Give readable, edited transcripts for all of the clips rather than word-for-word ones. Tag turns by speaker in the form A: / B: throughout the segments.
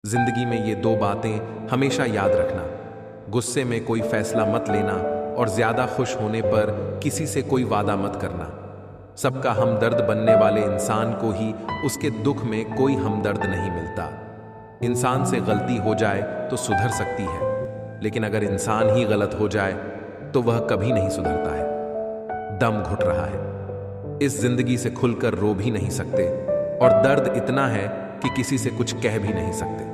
A: जिंदगी में ये दो बातें हमेशा याद रखना। गुस्से में कोई फैसला मत लेना और ज्यादा खुश होने पर किसी से कोई वादा मत करना। सबका हमदर्द बनने वाले इंसान को ही उसके दुख में कोई हमदर्द नहीं मिलता। इंसान से गलती हो जाए तो सुधर सकती है, लेकिन अगर इंसान ही गलत हो जाए तो वह कभी नहीं सुधरता है। दम घुट रहा है, इस जिंदगी से खुलकर रो भी नहीं सकते और दर्द इतना है कि किसी से कुछ कह भी नहीं सकते।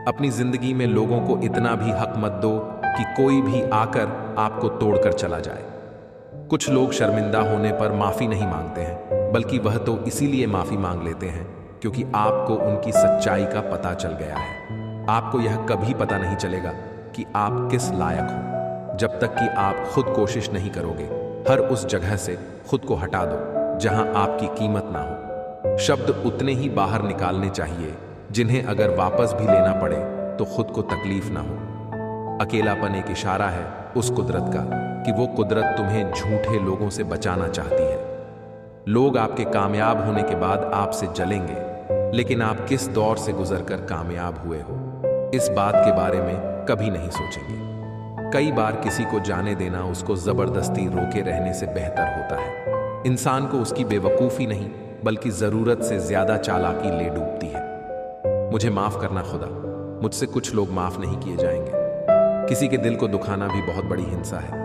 A: अपनी जिंदगी में लोगों को इतना भी हक मत दो कि कोई भी आकर आपको तोड़कर चला जाए। कुछ लोग शर्मिंदा होने पर माफी नहीं मांगते हैं, बल्कि वह तो इसीलिए माफी मांग लेते हैं क्योंकि आपको उनकी सच्चाई का पता चल गया है। आपको यह कभी पता नहीं चलेगा कि आप किस लायक हो जब तक कि आप खुद कोशिश नहीं करोगे। हर उस जगह से खुद को हटा दो जहां आपकी कीमत ना हो। शब्द उतने ही बाहर निकालने चाहिए जिन्हें अगर वापस भी लेना पड़े तो खुद को तकलीफ ना हो। अकेलापन एक इशारा है उस कुदरत का कि वो कुदरत तुम्हें झूठे लोगों से बचाना चाहती है। लोग आपके कामयाब होने के बाद आपसे जलेंगे, लेकिन आप किस दौर से गुजरकर कामयाब हुए हो इस बात के बारे में कभी नहीं सोचेंगे। कई बार किसी को जाने देना उसको जबरदस्ती रोके रहने से बेहतर होता है। इंसान को उसकी बेवकूफी नहीं बल्कि जरूरत से ज्यादा चालाकी ले डूबती है। मुझे माफ करना खुदा, मुझसे कुछ लोग माफ नहीं किए जाएंगे। किसी के दिल को दुखाना भी बहुत बड़ी हिंसा है।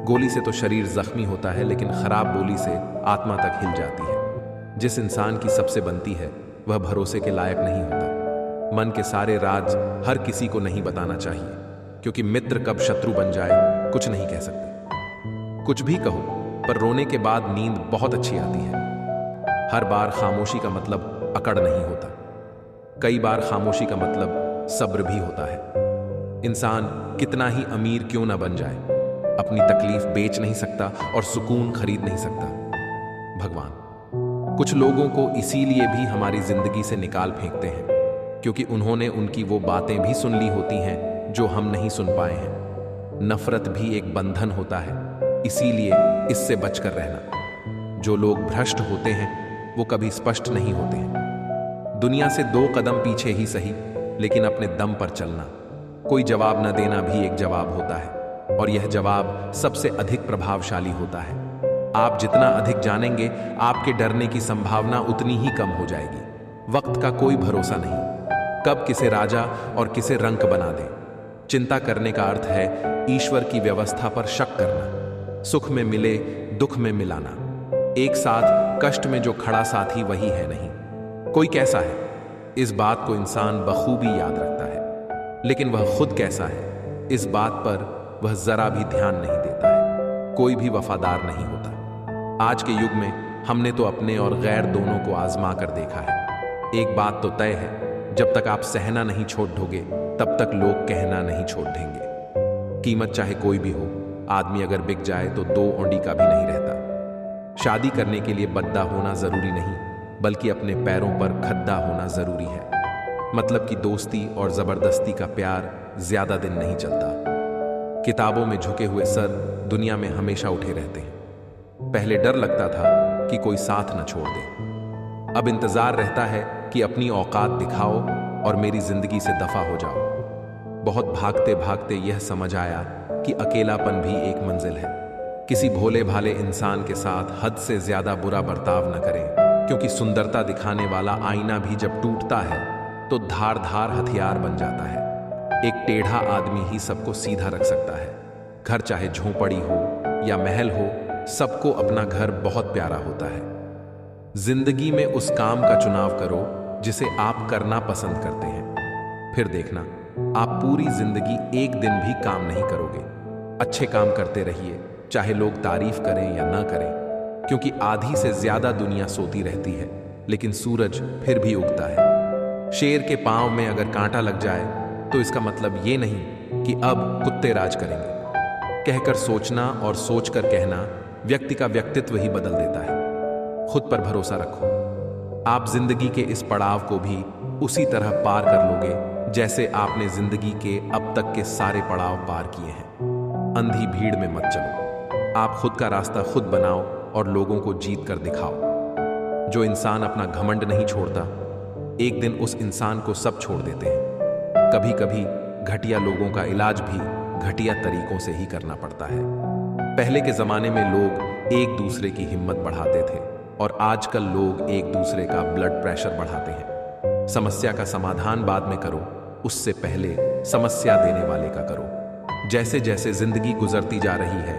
A: गोली से तो शरीर जख्मी होता है, लेकिन खराब बोली से आत्मा तक हिल जाती है। जिस इंसान की सबसे बनती है वह भरोसे के लायक नहीं होता। मन के सारे राज हर किसी को नहीं बताना चाहिए, क्योंकि मित्र कब शत्रु बन जाए कुछ नहीं कह सकते। कुछ भी कहो, पर रोने के बाद नींद बहुत अच्छी आती है। हर बार खामोशी का मतलब अकड़ नहीं होता, कई बार खामोशी का मतलब सब्र भी होता है। इंसान कितना ही अमीर क्यों ना बन जाए, अपनी तकलीफ बेच नहीं सकता और सुकून खरीद नहीं सकता। भगवान कुछ लोगों को इसीलिए भी हमारी जिंदगी से निकाल फेंकते हैं क्योंकि उन्होंने उनकी वो बातें भी सुन ली होती हैं जो हम नहीं सुन पाए हैं। नफरत भी एक बंधन होता है, इसीलिए इससे बचकर रहना। जो लोग भ्रष्ट होते हैं वो कभी स्पष्ट नहीं होते हैं। दुनिया से 2 कदम पीछे ही सही, लेकिन अपने दम पर चलना। कोई जवाब न देना भी एक जवाब होता है, और यह जवाब सबसे अधिक प्रभावशाली होता है। आप जितना अधिक जानेंगे, आपके डरने की संभावना उतनी ही कम हो जाएगी। वक्त का कोई भरोसा नहीं, कब किसे राजा और किसे रंक बना दे। चिंता करने का अर्थ है ईश्वर की व्यवस्था पर शक करना। सुख में मिले, दुख में मिलाना। एक साथ कष्ट में जो खड़ा साथी वही है नहीं, कोई कैसा है इस बात को इंसान बखूबी याद रखता है, लेकिन वह खुद कैसा है इस बात पर वह जरा भी ध्यान नहीं देता है। कोई भी वफादार नहीं होता। आज के युग में हमने तो अपने और गैर दोनों को आजमा कर देखा है। एक बात तो तय है, जब तक आप सहना नहीं छोड़ दोगे तब तक लोग कहना नहीं छोड़ देंगे। कीमत चाहे कोई भी हो, आदमी अगर बिक जाए तो 2 औंडी का भी नहीं रहता। शादी करने के लिए बद्दा होना जरूरी नहीं, बल्कि अपने पैरों पर खद्दा होना जरूरी है। मतलब कि दोस्ती और जबरदस्ती का प्यार ज्यादा दिन नहीं चलता। किताबों में झुके हुए सर दुनिया में हमेशा उठे रहते हैं। पहले डर लगता था कि कोई साथ न छोड़ दे, अब इंतजार रहता है कि अपनी औकात दिखाओ और मेरी जिंदगी से दफा हो जाओ। बहुत भागते भागते यह समझ आया कि अकेलापन भी एक मंजिल है। किसी भोले भाले इंसान के साथ हद से ज्यादा बुरा बर्ताव न करें, क्योंकि सुंदरता दिखाने वाला आईना भी जब टूटता है तो धार धार हथियार बन जाता है। एक टेढ़ा आदमी ही सबको सीधा रख सकता है। घर चाहे झोंपड़ी हो या महल हो, सबको अपना घर बहुत प्यारा होता है। जिंदगी में उस काम का चुनाव करो जिसे आप करना पसंद करते हैं, फिर देखना आप पूरी जिंदगी एक दिन भी काम नहीं करोगे। अच्छे काम करते रहिए, चाहे लोग तारीफ करें या ना करें, क्योंकि आधी से ज्यादा दुनिया सोती रहती है, लेकिन सूरज फिर भी उगता है। शेर के पांव में अगर कांटा लग जाए तो इसका मतलब ये नहीं कि अब कुत्ते राज करेंगे। कहकर सोचना और सोचकर कहना व्यक्ति का व्यक्तित्व ही बदल देता है। खुद पर भरोसा रखो। आप जिंदगी के इस पड़ाव को भी उसी तरह पार कर लोगे जैसे आपने जिंदगी के अब तक के सारे पड़ाव पार किए हैं। अंधी भीड़ में मत चलो, आप खुद का रास्ता खुद बनाओ और लोगों को जीत कर दिखाओ। जो इंसान अपना घमंड नहीं छोड़ता, एक दिन उस इंसान को सब छोड़ देते हैं। कभी कभी घटिया लोगों का इलाज भी घटिया तरीकों से ही करना पड़ता है। पहले के जमाने में लोग एक दूसरे की हिम्मत बढ़ाते थे और आजकल लोग एक दूसरे का ब्लड प्रेशर बढ़ाते हैं। समस्या का समाधान बाद में करो, उससे पहले समस्या देने वाले का करो। जैसे जैसे जिंदगी गुजरती जा रही है,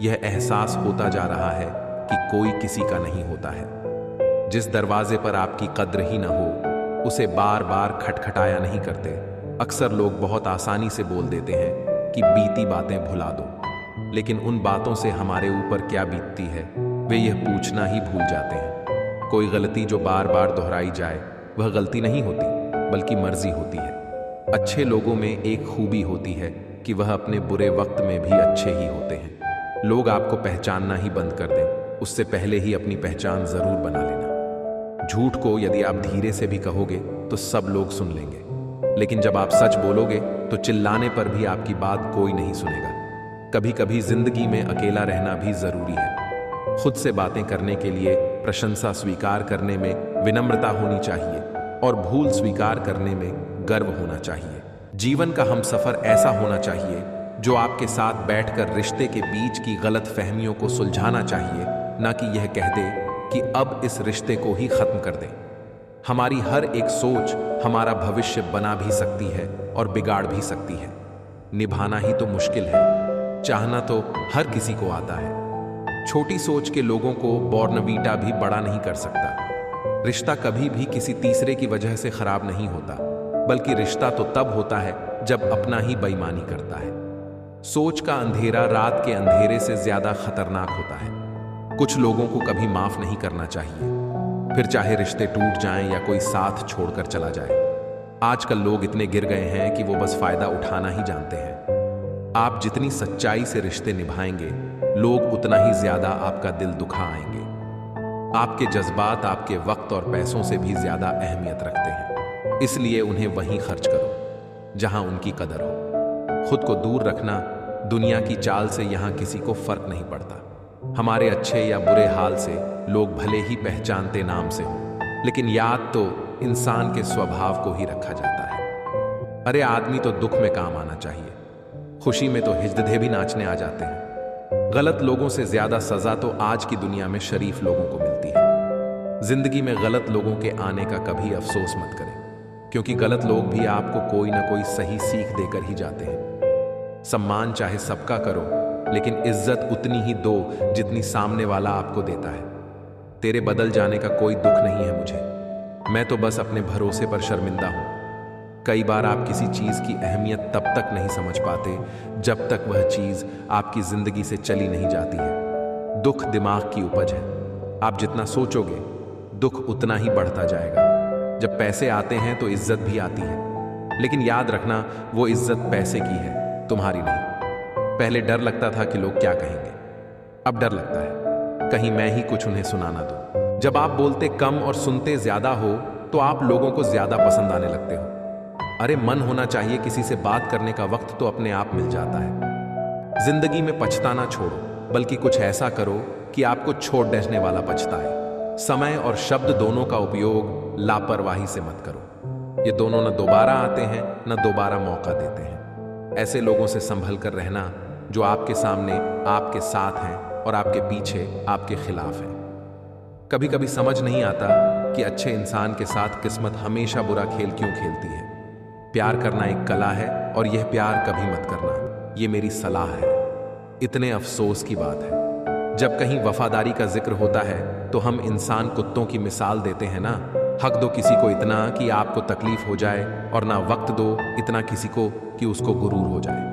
A: यह एहसास होता जा रहा है कि कोई किसी का नहीं होता है। जिस दरवाजे पर आपकी कद्र ही ना हो, उसे बार बार खटखटाया नहीं करते। अक्सर लोग बहुत आसानी से बोल देते हैं कि बीती बातें भुला दो, लेकिन उन बातों से हमारे ऊपर क्या बीतती है वे यह पूछना ही भूल जाते हैं। कोई गलती जो बार बार दोहराई जाए वह गलती नहीं होती, बल्कि मर्जी होती है। अच्छे लोगों में एक खूबी होती है कि वह अपने बुरे वक्त में भी अच्छे ही होते हैं। लोग आपको पहचानना ही बंद कर दें, उससे पहले ही अपनी पहचान जरूर बना लेना। झूठ को यदि आप धीरे से भी कहोगे तो सब लोग सुन लेंगे, लेकिन जब आप सच बोलोगे तो चिल्लाने पर भी आपकी बात कोई नहीं सुनेगा। कभी कभी जिंदगी में अकेला रहना भी जरूरी है। खुद से बातें करने के लिए प्रशंसा स्वीकार करने में विनम्रता होनी चाहिए और भूल स्वीकार करने में गर्व होना चाहिए। जीवन का हमसफर ऐसा होना चाहिए जो आपके साथ बैठकर रिश्ते के बीच की गलत फहमियों को सुलझाना चाहिए, ना कि यह कह दे कि अब इस रिश्ते को ही खत्म कर दें। हमारी हर एक सोच हमारा भविष्य बना भी सकती है और बिगाड़ भी सकती है। निभाना ही तो मुश्किल है, चाहना तो हर किसी को आता है। छोटी सोच के लोगों को बॉर्नवीटा भी बड़ा नहीं कर सकता। रिश्ता कभी भी किसी तीसरे की वजह से खराब नहीं होता, बल्कि रिश्ता तो तब होता है जब अपना ही बेईमानी करता है। सोच का अंधेरा रात के अंधेरे से ज्यादा खतरनाक होता है। कुछ लोगों को कभी माफ नहीं करना चाहिए, फिर चाहे रिश्ते टूट जाएं या कोई साथ छोड़कर चला जाए। आजकल लोग इतने गिर गए हैं कि वो बस फायदा उठाना ही जानते हैं। आप जितनी सच्चाई से रिश्ते निभाएंगे, लोग उतना ही ज्यादा आपका दिल दुखा आएंगे। आपके जज्बात आपके वक्त और पैसों से भी ज्यादा अहमियत रखते हैं, इसलिए उन्हें वहीं खर्च करो जहां उनकी कदर हो। खुद को दूर रखना, दुनिया की चाल से यहां किसी को फर्क नहीं पड़ता। हमारे अच्छे या बुरे हाल से लोग भले ही पहचानते नाम से हो, लेकिन याद तो इंसान के स्वभाव को ही रखा जाता है। अरे आदमी तो दुख में काम आना चाहिए, खुशी में तो हिजदे भी नाचने आ जाते हैं। गलत लोगों से ज्यादा सजा तो आज की दुनिया में शरीफ लोगों को मिलती है। जिंदगी में गलत लोगों के आने का कभी अफसोस मत करें, क्योंकि गलत लोग भी आपको कोई ना कोई सही सीख देकर ही जाते हैं। सम्मान चाहे सबका करो, लेकिन इज्जत उतनी ही दो जितनी सामने वाला आपको देता है। तेरे बदल जाने का कोई दुख नहीं है मुझे, मैं तो बस अपने भरोसे पर शर्मिंदा हूं। कई बार आप किसी चीज की अहमियत तब तक नहीं समझ पाते जब तक वह चीज आपकी जिंदगी से चली नहीं जाती है। दुख दिमाग की उपज है, आप जितना सोचोगे दुख उतना ही बढ़ता जाएगा। जब पैसे आते हैं तो इज्जत भी आती है, लेकिन याद रखना वो इज्जत पैसे की है, तुम्हारी नहीं। पहले डर लगता था कि लोग क्या कहेंगे, अब डर लगता है कहीं मैं ही कुछ उन्हें सुनाना दूं। जब आप बोलते कम और सुनते ज्यादा हो तो आप लोगों को ज्यादा पसंद आने लगते हो। अरे मन होना चाहिए, किसी से बात करने का वक्त तो अपने आप मिल जाता है। जिंदगी में पछताना छोड़ो, बल्कि कुछ ऐसा करो कि आपको छोड़ देने वाला पछताए। समय और शब्द दोनों का उपयोग लापरवाही से मत करो, ये दोनों न दोबारा आते हैं न दोबारा मौका देते हैं। ऐसे लोगों से संभल कर रहना जो आपके सामने आपके साथ हैं और आपके पीछे आपके खिलाफ हैं। कभी कभी समझ नहीं आता कि अच्छे इंसान के साथ किस्मत हमेशा बुरा खेल क्यों खेलती है। प्यार करना एक कला है और यह प्यार कभी मत करना, ये मेरी सलाह है। इतने अफसोस की बात है, जब कहीं वफादारी का जिक्र होता है तो हम इंसान कुत्तों की मिसाल देते हैं ना। हक दो किसी को इतना कि आपको तकलीफ हो जाए, और ना वक्त दो इतना किसी को कि उसको गुरूर हो जाए।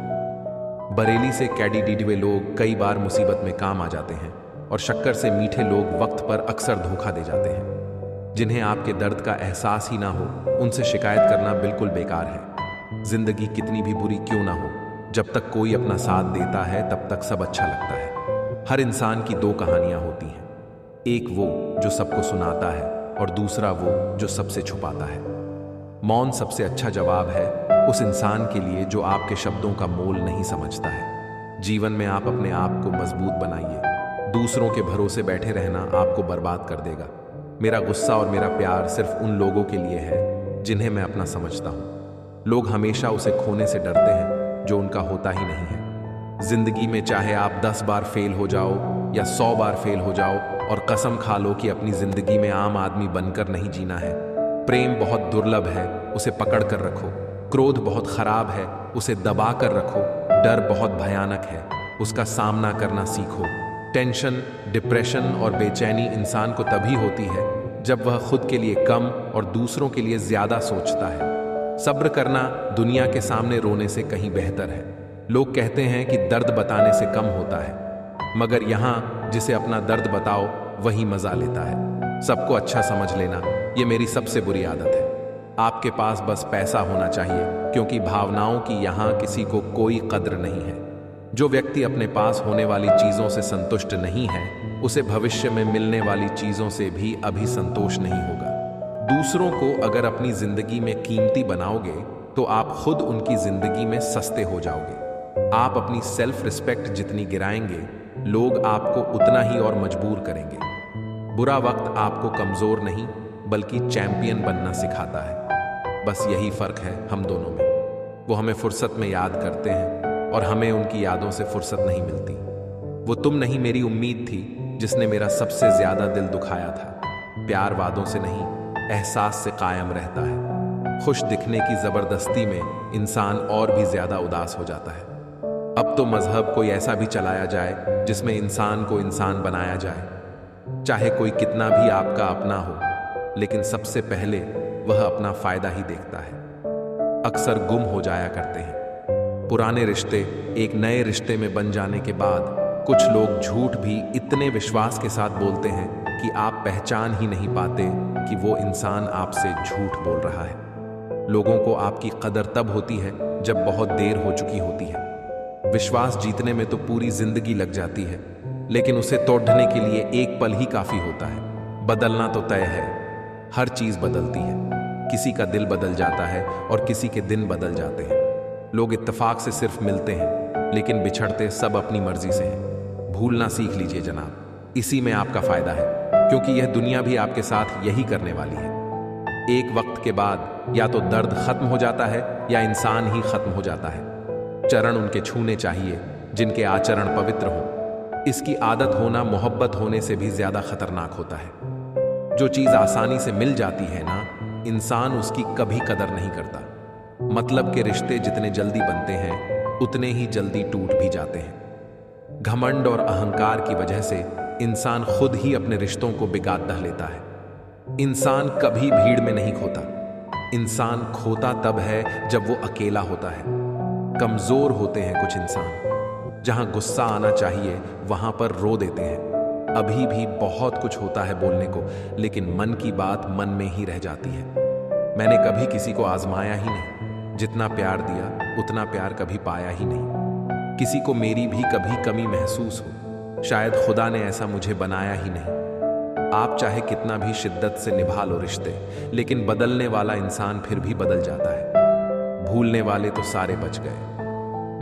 A: बरेली से कैडी डीडवे लोग कई बार मुसीबत में काम आ जाते हैं, और शक्कर से मीठे लोग वक्त पर अक्सर धोखा दे जाते हैं। जिन्हें आपके दर्द का एहसास ही ना हो, उनसे शिकायत करना बिल्कुल बेकार है। जिंदगी कितनी भी बुरी क्यों ना हो, जब तक कोई अपना साथ देता है तब तक सब अच्छा लगता है। हर इंसान की दो कहानियां होती हैं, एक वो जो सबको सुनाता है और दूसरा वो जो सबसे छुपाता है। मौन सबसे अच्छा जवाब है उस इंसान के लिए जो आपके शब्दों का मोल नहीं समझता है। जीवन में आप अपने आप को मजबूत बनाइए, दूसरों के भरोसे बैठे रहना आपको बर्बाद कर देगा। मेरा गुस्सा और मेरा प्यार सिर्फ उन लोगों के लिए है जिन्हें मैं अपना समझता हूँ। लोग हमेशा उसे खोने से डरते हैं जो उनका होता ही नहीं है। जिंदगी में चाहे आप 10 बार फेल हो जाओ या 100 बार फेल हो जाओ और कसम खा लो कि अपनी जिंदगी में आम आदमी बनकर नहीं जीना है। प्रेम बहुत दुर्लभ है, उसे पकड़ कर रखो। क्रोध बहुत खराब है, उसे दबा कर रखो। डर बहुत भयानक है, उसका सामना करना सीखो। टेंशन, डिप्रेशन और बेचैनी इंसान को तभी होती है जब वह खुद के लिए कम और दूसरों के लिए ज्यादा सोचता है। सब्र करना दुनिया के सामने रोने से कहीं बेहतर है। लोग कहते हैं कि दर्द बताने से कम होता है, मगर यहाँ जिसे अपना दर्द बताओ वही मजा लेता है। सबको अच्छा समझ लेना ये मेरी सबसे बुरी आदत है। आपके पास बस पैसा होना चाहिए, क्योंकि भावनाओं की यहाँ किसी को कोई कद्र नहीं है। जो व्यक्ति अपने पास होने वाली चीजों से संतुष्ट नहीं है, उसे भविष्य में मिलने वाली चीजों से भी अभी संतोष नहीं होगा। दूसरों को अगर अपनी जिंदगी में कीमती बनाओगे तो आप खुद उनकी जिंदगी में सस्ते हो जाओगे। आप अपनी सेल्फ रिस्पेक्ट जितनी गिराएंगे, लोग आपको उतना ही और मजबूर करेंगे। बुरा वक्त आपको कमजोर नहीं बल्कि चैंपियन बनना सिखाता है। बस यही फर्क है हम दोनों में। वो हमें फुर्सत में याद करते हैं और हमें उनकी यादों से फुर्सत नहीं मिलती। वो तुम नहीं मेरी उम्मीद थी जिसने मेरा सबसे ज्यादा दिल दुखाया था। प्यार वादों से नहीं, एहसास से कायम रहता है। खुश दिखने की जबरदस्ती में इंसान और भी ज्यादा उदास हो जाता है। अब तो मजहब कोई ऐसा भी चलाया जाए जिसमें इंसान को इंसान बनाया जाए। चाहे कोई कितना भी आपका अपना हो, लेकिन सबसे पहले वह अपना फायदा ही देखता है। अक्सर गुम हो जाया करते हैं पुराने रिश्ते। एक नए रिश्ते में बन जाने के बाद कुछ लोग झूठ भी इतने विश्वास के साथ बोलते हैं कि आप पहचान ही नहीं पाते कि वो इंसान आपसे झूठ बोल रहा है। लोगों को आपकी कदर तब होती है जब बहुत देर हो चुकी होती है। विश्वास जीतने में तो पूरी जिंदगी लग जाती है, लेकिन उसे तोड़ने के लिए एक पल ही काफी होता है। बदलना तो तय है, हर चीज बदलती है। किसी का दिल बदल जाता है और किसी के दिन बदल जाते हैं। लोग इत्तेफाक से सिर्फ मिलते हैं, लेकिन बिछड़ते सब अपनी मर्जी से हैं। भूलना सीख लीजिए जनाब, इसी में आपका फायदा है, क्योंकि यह दुनिया भी आपके साथ यही करने वाली है। एक वक्त के बाद या तो दर्द खत्म हो जाता है या इंसान ही खत्म हो जाता है। चरण उनके छूने चाहिए जिनके आचरण पवित्र हों। इसकी आदत होना मोहब्बत होने से भी ज्यादा खतरनाक होता है। जो चीज आसानी से मिल जाती है ना, इंसान उसकी कभी कदर नहीं करता। मतलब के रिश्ते जितने जल्दी बनते हैं, उतने ही जल्दी टूट भी जाते हैं। घमंड और अहंकार की वजह से इंसान खुद ही अपने रिश्तों को बिगाड़ डाल लेता है। इंसान कभी भीड़ में नहीं खोता। इंसान खोता तब है जब वो अकेला होता है। कमजोर होते हैं कुछ इंसान, जहां गुस्सा आना चाहिए वहां पर रो देते हैं। अभी भी बहुत कुछ होता है बोलने को, लेकिन मन की बात मन में ही रह जाती है। मैंने कभी किसी को आजमाया ही नहीं। जितना प्यार दिया उतना प्यार कभी पाया ही नहीं। किसी को मेरी भी कभी कमी महसूस हो, शायद खुदा ने ऐसा मुझे बनाया ही नहीं। आप चाहे कितना भी शिद्दत से निभा लो रिश्ते, लेकिन बदलने वाला इंसान फिर भी बदल जाता है। भूलने वाले तो सारे बच गए,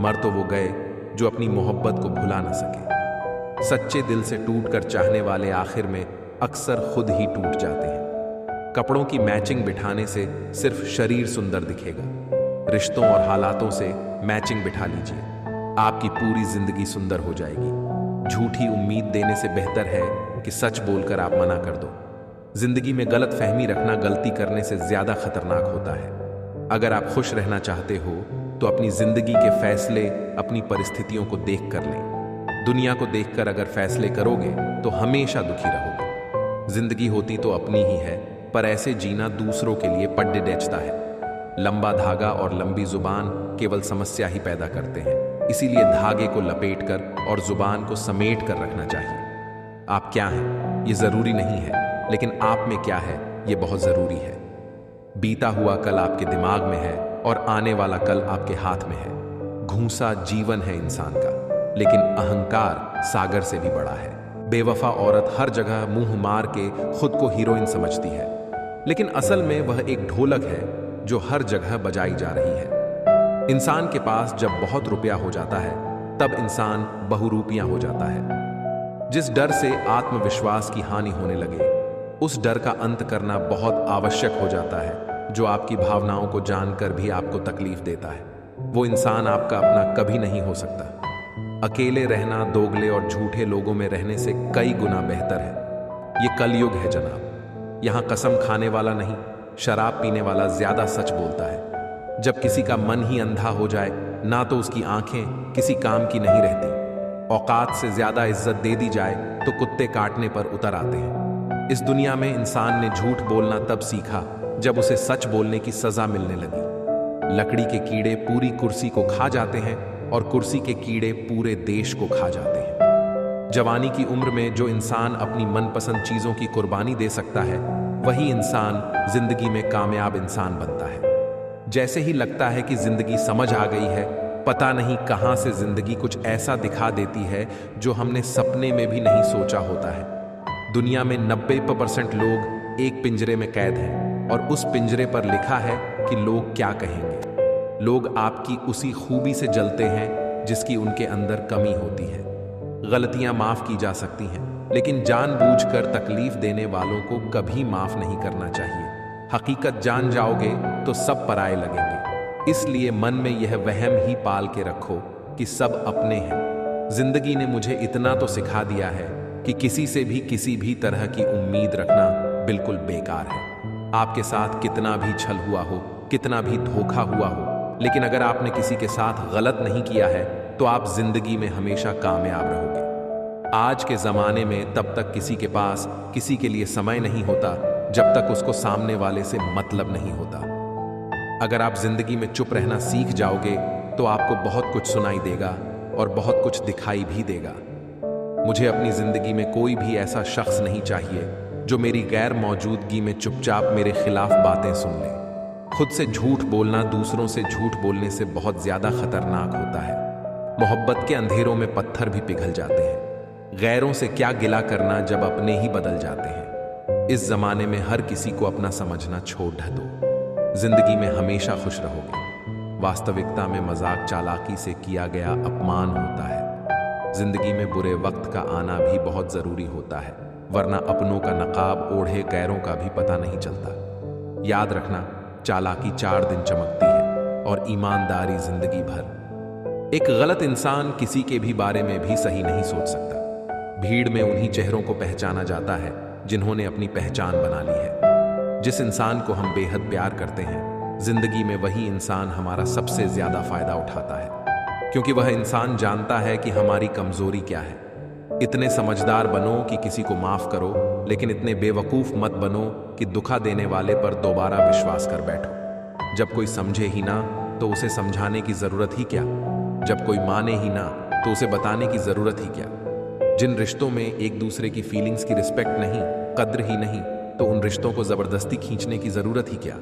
A: मर तो वो गए जो अपनी मोहब्बत को भुला ना सके। सच्चे दिल से टूट कर चाहने वाले आखिर में अक्सर खुद ही टूट जाते हैं। कपड़ों की मैचिंग बिठाने से सिर्फ शरीर सुंदर दिखेगा। रिश्तों और हालातों से मैचिंग बिठा लीजिए, आपकी पूरी जिंदगी सुंदर हो जाएगी। झूठी उम्मीद देने से बेहतर है कि सच बोलकर आप मना कर दो। जिंदगी में गलत फहमी रखना गलती करने से ज्यादा खतरनाक होता है। अगर आप खुश रहना चाहते हो तो अपनी जिंदगी के फैसले अपनी परिस्थितियों को देख कर लें। दुनिया को देखकर अगर फैसले करोगे तो हमेशा दुखी रहोगे। जिंदगी होती तो अपनी ही है, पर ऐसे जीना दूसरों के लिए पड्डे डेचता है। लंबा धागा और लंबी जुबान केवल समस्या ही पैदा करते हैं। इसीलिए धागे को लपेटकर और जुबान को समेट कर रखना चाहिए। आप क्या हैं ये जरूरी नहीं है, लेकिन आप में क्या है ये बहुत जरूरी है। बीता हुआ कल आपके दिमाग में है और आने वाला कल आपके हाथ में है। घूंसा जीवन है इंसान का, लेकिन अहंकार सागर से भी बड़ा है। बेवफा औरत हर जगह मुंह मार के खुद को हीरोइन समझती है, लेकिन असल में वह एक ढोलक है जो हर जगह बजाई जा रही है। इंसान के पास जब बहुत रुपया हो जाता है तब इंसान बहुरूपियां हो जाता है। जिस डर से आत्मविश्वास की हानि होने लगे, उस डर का अंत करना बहुत आवश्यक हो जाता है। जो आपकी भावनाओं को जानकर भी आपको तकलीफ देता है। वो इंसान आपका अपना कभी नहीं हो सकता। अकेले रहना दोगले और झूठे लोगों में रहने से कई गुना बेहतर है। ये कलयुग है जनाब। यहाँ कसम खाने वाला नहीं, शराब पीने वाला ज्यादा सच बोलता है। जब किसी का मन ही अंधा हो जाए ना तो उसकी आंखें किसी काम की नहीं रहती। औकात से ज्यादा इज्जत दे दी जाए तो कुत्ते काटने पर उतर आते हैं। इस दुनिया में इंसान ने झूठ बोलना तब सीखा जब उसे सच बोलने की सजा मिलने लगी। लकड़ी के कीड़े पूरी कुर्सी को खा जाते हैं और कुर्सी के कीड़े पूरे देश को खा जाते हैं। जवानी की उम्र में जो इंसान अपनी मनपसंद चीजों की कुर्बानी दे सकता है, वही इंसान जिंदगी में कामयाब इंसान बनता है। जैसे ही लगता है कि जिंदगी समझ आ गई है, पता नहीं कहां से जिंदगी कुछ ऐसा दिखा देती है जो हमने सपने में भी नहीं सोचा होता है। दुनिया में 90% लोग एक पिंजरे में कैद हैं और उस पिंजरे पर लिखा है कि लोग क्या कहेंगे। लोग आपकी उसी खूबी से जलते हैं जिसकी उनके अंदर कमी होती है। गलतियां माफ की जा सकती हैं, लेकिन जानबूझकर तकलीफ देने वालों को कभी माफ नहीं करना चाहिए। हकीकत जान जाओगे तो सब पराये लगेंगे। इसलिए मन में यह वहम ही पाल के रखो कि सब अपने हैं। जिंदगी ने मुझे इतना तो सिखा दिया है कि किसी से भी किसी भी तरह की उम्मीद रखना बिल्कुल बेकार है। आपके साथ कितना भी छल हुआ हो, कितना भी धोखा हुआ हो, लेकिन अगर आपने किसी के साथ गलत नहीं किया है तो आप जिंदगी में हमेशा कामयाब रहोगे। आज के जमाने में तब तक किसी के पास किसी के लिए समय नहीं होता जब तक उसको सामने वाले से मतलब नहीं होता। अगर आप जिंदगी में चुप रहना सीख जाओगे तो आपको बहुत कुछ सुनाई देगा और बहुत कुछ दिखाई भी देगा। मुझे अपनी जिंदगी में कोई भी ऐसा शख्स नहीं चाहिए जो मेरी गैर मौजूदगी में चुपचाप मेरे खिलाफ बातें सुन ले। खुद से झूठ बोलना दूसरों से झूठ बोलने से बहुत ज्यादा खतरनाक होता है। मोहब्बत के अंधेरों में पत्थर भी पिघल जाते हैं। गैरों से क्या गिला करना जब अपने ही बदल जाते हैं। इस जमाने में हर किसी को अपना समझना छोड़ दो। जिंदगी में हमेशा खुश रहोगे। वास्तविकता में मजाक चालाकी से किया गया अपमान होता है। जिंदगी में बुरे वक्त का आना भी बहुत जरूरी होता है, वरना अपनों का नकाब ओढ़े गैरों का भी पता नहीं चलता। याद रखना, चालाकी 4 दिन चमकती है और ईमानदारी जिंदगी भर। एक गलत इंसान किसी के भी बारे में भी सही नहीं सोच सकता। भीड़ में उन्हीं चेहरों को पहचाना जाता है जिन्होंने अपनी पहचान बना ली है। जिस इंसान को हम बेहद प्यार करते हैं, जिंदगी में वही इंसान हमारा सबसे ज्यादा फायदा उठाता है, क्योंकि वह इंसान जानता है कि हमारी कमजोरी क्या है। इतने समझदार बनो कि किसी को माफ करो, लेकिन इतने बेवकूफ मत बनो कि दुखा देने वाले पर दोबारा विश्वास कर बैठो। जब कोई समझे ही ना तो उसे समझाने की जरूरत ही क्या। जब कोई माने ही ना तो उसे बताने की जरूरत ही क्या। जिन रिश्तों में एक दूसरे की फीलिंग्स की रिस्पेक्ट नहीं, कद्र ही नहीं, तो उन रिश्तों को जबरदस्ती खींचने की जरूरत ही क्या।